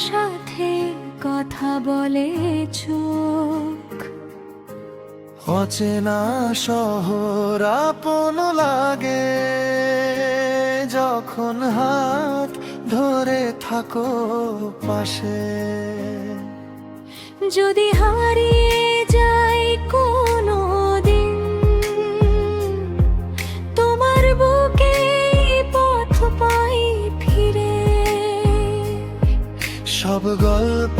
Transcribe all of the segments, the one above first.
সাথে কথা বলে চোখ। অচেনা শহর আপন লাগে যখন হাত ধরে থাকো পাশে। যদি হারিয়ে যাই কোনো দিন তোমার বুকে পথ পাই ফিরে। সব গল্প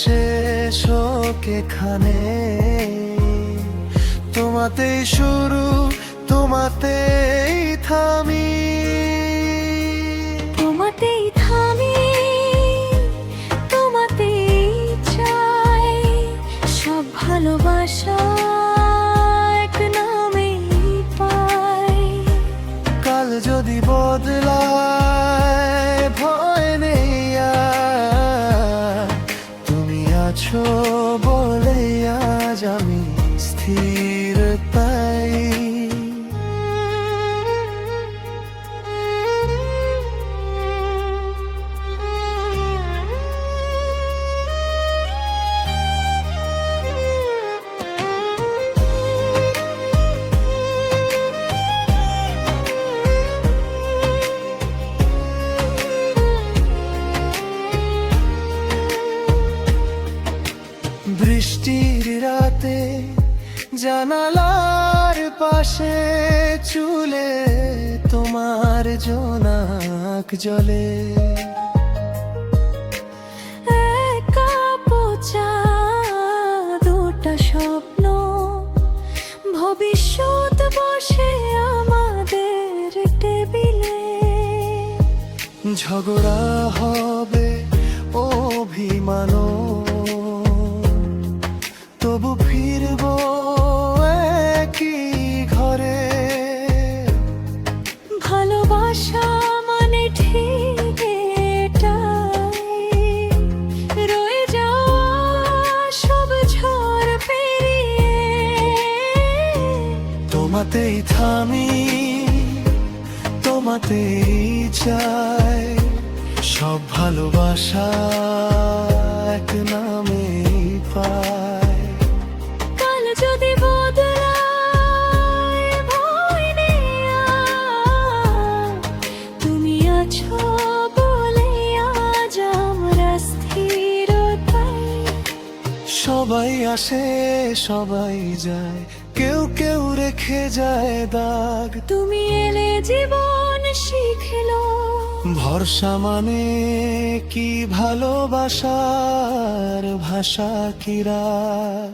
শেষ হোক এখানে, তোমাতেই শুরু তোমাতেই থামি। তোমাতেই থামি, তোমাতেই চাই, সব ভালোবাসা এক নামেই পাই। কাল যদি বদলায় ভয় নেই আর, তুমি আছো বলে আজ আমি স্থির তাই। বৃষ্টির রাতে জানালার পাশে চুলে তোমার জোনাক জ্বলে। একা পোচা দুটা স্বপ্ন, ভবিষ্যৎ বসে আমাদের টেবিলে। ঝগড়া হবে অভিমানও, তবু ফিরবো একই ঘরে। ভালোবাসা মানে ঠিক এটাই, রয়ে যাওয়া সব ঝড় পেরিয়ে। তোমাতেই থামি, তোমাতেই চাই, সব ভালোবাসা এক নামেই পাই। কাল যদি বদলায় ভয় নেই আর, তুমি আছো বলে আজ আমরা স্থির তাই। সবাই আসে সবাই যায়, কেউ কেউ রেখে যায় দাগ। তুমি এলে জীবন শিখলো ভরসা মানে কি, ভালোবাসার ভাষা কি রাগ।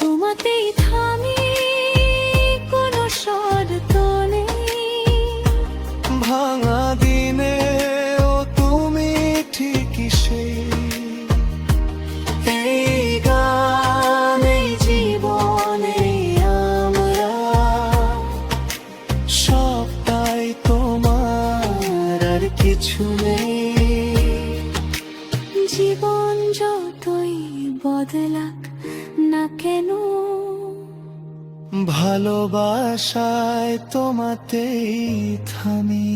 তোমাতেই থামি, কোনো শর্ত নেই। ভাঙা দিনে ও তুমি ঠিকই সেই। এই গান এই জীবনে আমরা সবটাই তোমার, আর কিছু নেই। জীবন যতই বদলাক না কেন, ভালোবাসায় তোমাতেই থামি।